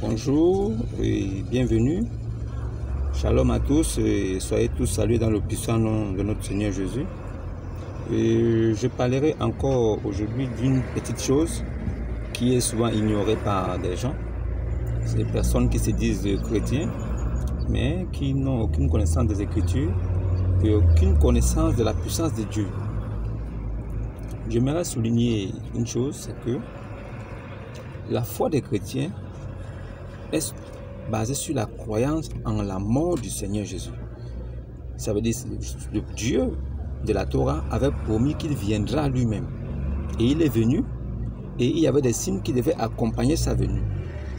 Bonjour et bienvenue. Shalom à tous et soyez tous salués dans le puissant nom de notre Seigneur Jésus. Et je parlerai encore aujourd'hui d'une petite chose qui est souvent ignorée par des gens. C'est des personnes qui se disent chrétiens, mais qui n'ont aucune connaissance des Écritures et aucune connaissance de la puissance de Dieu. J'aimerais souligner une chose, c'est que la foi des chrétiens est basée sur la croyance en la mort du Seigneur Jésus. Ça veut dire que le Dieu de la Torah avait promis qu'il viendra lui-même. Et il est venu, et il y avait des signes qui devaient accompagner sa venue.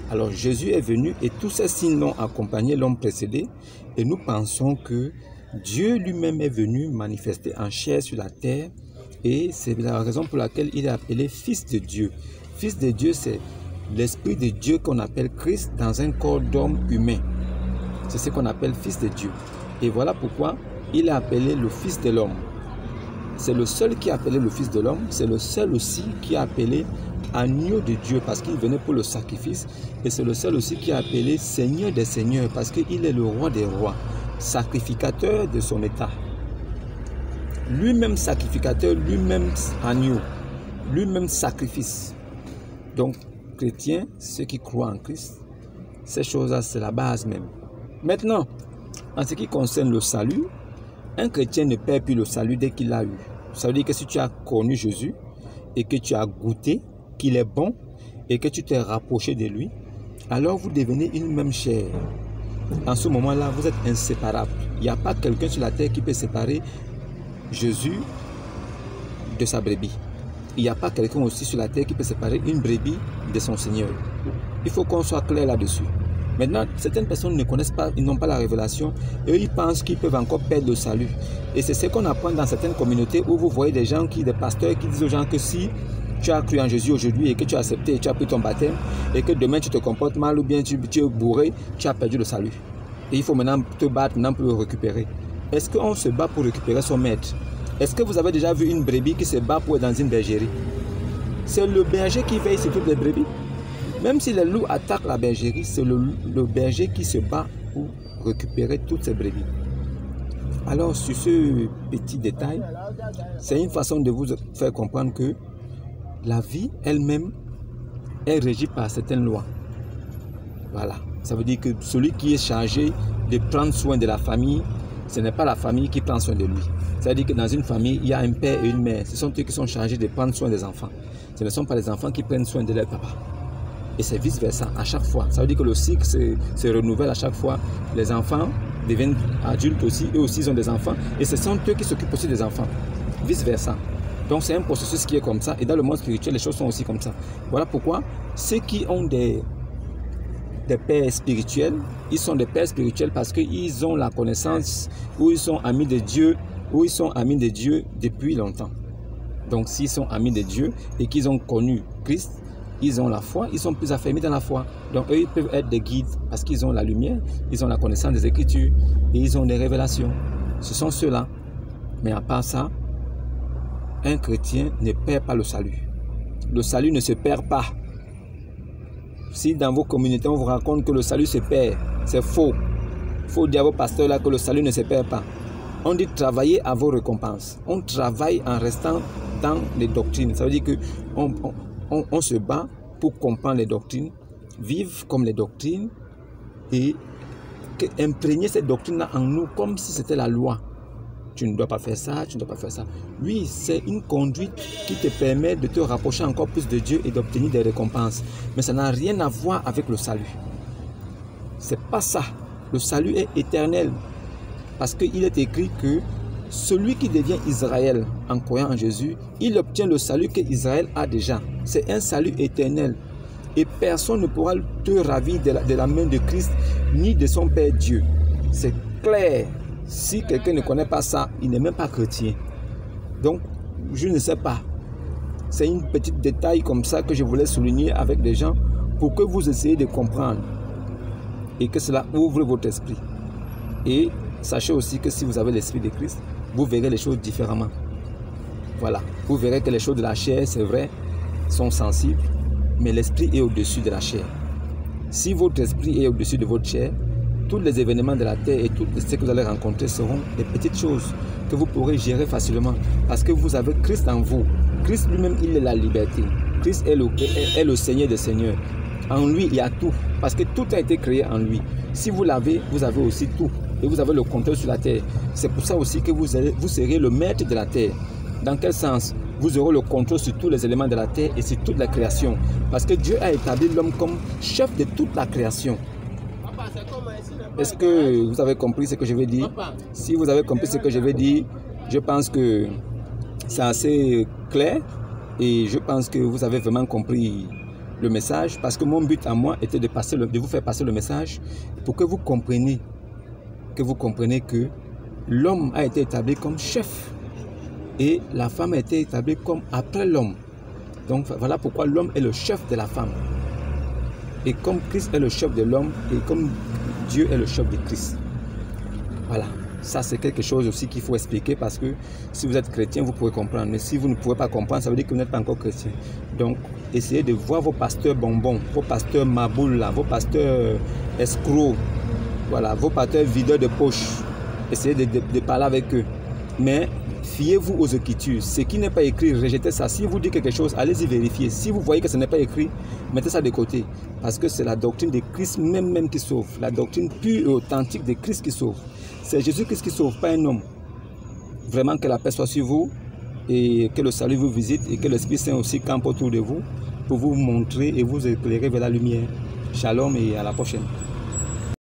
Alors Jésus est venu et tous ces signes l'ont accompagné, l'ont précédé. Et nous pensons que Dieu lui-même est venu manifester en chair sur la terre. Et c'est la raison pour laquelle il est appelé Fils de Dieu. Fils de Dieu, c'est l'Esprit de Dieu qu'on appelle Christ dans un corps d'homme humain. C'est ce qu'on appelle Fils de Dieu. Et voilà pourquoi il est appelé le Fils de l'homme. C'est le seul qui est appelé le Fils de l'homme. C'est le seul aussi qui est appelé Agneau de Dieu parce qu'il venait pour le sacrifice. Et c'est le seul aussi qui est appelé Seigneur des Seigneurs parce qu'il est le roi des rois, sacrificateur de son état. Lui-même sacrificateur, lui-même agneau, lui-même sacrifice. Donc, chrétiens, ceux qui croient en Christ, ces choses-là, c'est la base même. Maintenant, en ce qui concerne le salut, un chrétien ne perd plus le salut dès qu'il l'a eu. Ça veut dire que si tu as connu Jésus et que tu as goûté qu'il est bon et que tu t'es rapproché de lui, alors vous devenez une même chair. En ce moment-là, vous êtes inséparables. Il n'y a pas quelqu'un sur la terre qui peut séparer Jésus de sa brebis. Il n'y a pas quelqu'un aussi sur la terre qui peut séparer une brebis de son Seigneur. Il faut qu'on soit clair là-dessus. Maintenant, certaines personnes ne connaissent pas, ils n'ont pas la révélation et ils pensent qu'ils peuvent encore perdre le salut. Et c'est ce qu'on apprend dans certaines communautés où vous voyez des gens, des pasteurs qui disent aux gens que si tu as cru en Jésus aujourd'hui et que tu as accepté et tu as pris ton baptême et que demain tu te comportes mal ou bien tu es bourré, tu as perdu le salut. Et il faut maintenant te battre maintenant pour le récupérer. Est-ce qu'on se bat pour récupérer son maître? Est-ce que vous avez déjà vu une brebis qui se bat pour être dans une bergerie? C'est le berger qui veille sur toutes les brebis. Même si les loups attaquent la bergerie, c'est le berger qui se bat pour récupérer toutes ces brebis. Alors, sur ce petit détail, c'est une façon de vous faire comprendre que la vie elle-même est régie par certaines lois. Voilà. Ça veut dire que celui qui est chargé de prendre soin de la famille, ce n'est pas la famille qui prend soin de lui. C'est-à-dire que dans une famille, il y a un père et une mère. Ce sont eux qui sont chargés de prendre soin des enfants. Ce ne sont pas les enfants qui prennent soin de leur papa. Et c'est vice-versa à chaque fois. Ça veut dire que le cycle se renouvelle à chaque fois. Les enfants deviennent adultes aussi. Eux aussi, ils ont des enfants. Et ce sont eux qui s'occupent aussi des enfants. Vice-versa. Donc c'est un processus qui est comme ça. Et dans le monde spirituel, les choses sont aussi comme ça. Voilà pourquoi ceux qui ont des pères spirituels, ils sont des pères spirituels parce qu'ils ont la connaissance ou ils sont amis de Dieu ou ils sont amis de Dieu depuis longtemps. Donc s'ils sont amis de Dieu et qu'ils ont connu Christ, ils ont la foi, ils sont plus affermis dans la foi. Donc eux, ils peuvent être des guides parce qu'ils ont la lumière, ils ont la connaissance des Écritures et ils ont des révélations. Ce sont ceux-là. Mais à part ça, un chrétien ne perd pas le salut. Le salut ne se perd pas. Si dans vos communautés, on vous raconte que le salut se perd, c'est faux. Il faut dire à vos pasteurs là que le salut ne se perd pas. On dit travailler à vos récompenses. On travaille en restant dans les doctrines. Ça veut dire qu'on se bat pour comprendre les doctrines, vivre comme les doctrines et imprégner cette doctrine-là en nous comme si c'était la loi. Tu ne dois pas faire ça, tu ne dois pas faire ça. Oui, c'est une conduite qui te permet de te rapprocher encore plus de Dieu et d'obtenir des récompenses. Mais ça n'a rien à voir avec le salut. C'est pas ça. Le salut est éternel. Parce qu'il est écrit que celui qui devient Israël en croyant en Jésus, il obtient le salut que Israël a déjà. C'est un salut éternel. Et personne ne pourra te ravir de la main de Christ ni de son Père Dieu. C'est clair. Si quelqu'un ne connaît pas ça, il n'est même pas chrétien. Donc, je ne sais pas. C'est une petite détail comme ça que je voulais souligner avec des gens pour que vous essayiez de comprendre et que cela ouvre votre esprit. Et sachez aussi que si vous avez l'esprit de Christ, vous verrez les choses différemment. Voilà. Vous verrez que les choses de la chair, c'est vrai, sont sensibles, mais l'esprit est au-dessus de la chair. Si votre esprit est au-dessus de votre chair, tous les événements de la terre et tout ce que vous allez rencontrer seront des petites choses que vous pourrez gérer facilement parce que vous avez Christ en vous. Christ lui-même, il est la liberté. Christ est le Seigneur des Seigneurs. En lui, il y a tout parce que tout a été créé en lui. Si vous l'avez, vous avez aussi tout et vous avez le contrôle sur la terre. C'est pour ça aussi que vous serez le maître de la terre. Dans quel sens? Vous aurez le contrôle sur tous les éléments de la terre et sur toute la création. Parce que Dieu a établi l'homme comme chef de toute la création. Est-ce que vous avez compris ce que je vais dire? Si vous avez compris ce que je vais dire, je pense que c'est assez clair et je pense que vous avez vraiment compris le message parce que mon but à moi était de vous faire passer le message pour que vous compreniez que l'homme a été établi comme chef et la femme a été établie comme après l'homme. Donc voilà pourquoi l'homme est le chef de la femme. Et comme Christ est le chef de l'homme et comme Dieu est le chef de Christ. Voilà, ça c'est quelque chose aussi qu'il faut expliquer parce que si vous êtes chrétien, vous pouvez comprendre. Mais si vous ne pouvez pas comprendre, ça veut dire que vous n'êtes pas encore chrétien. Donc, essayez de voir vos pasteurs bonbons, vos pasteurs maboules, là, vos pasteurs escrocs, voilà, vos pasteurs videurs de poche. Essayez de parler avec eux. Mais fiez-vous aux Écritures. Ce qui n'est pas écrit, rejetez ça. Si vous dites quelque chose, allez-y vérifier. Si vous voyez que ce n'est pas écrit, mettez ça de côté. Parce que c'est la doctrine de Christ même qui sauve. La doctrine pure et authentique de Christ qui sauve. C'est Jésus-Christ qui sauve, pas un homme. Vraiment que la paix soit sur vous et que le salut vous visite et que l'Esprit Saint aussi campe autour de vous pour vous montrer et vous éclairer vers la lumière. Shalom et à la prochaine.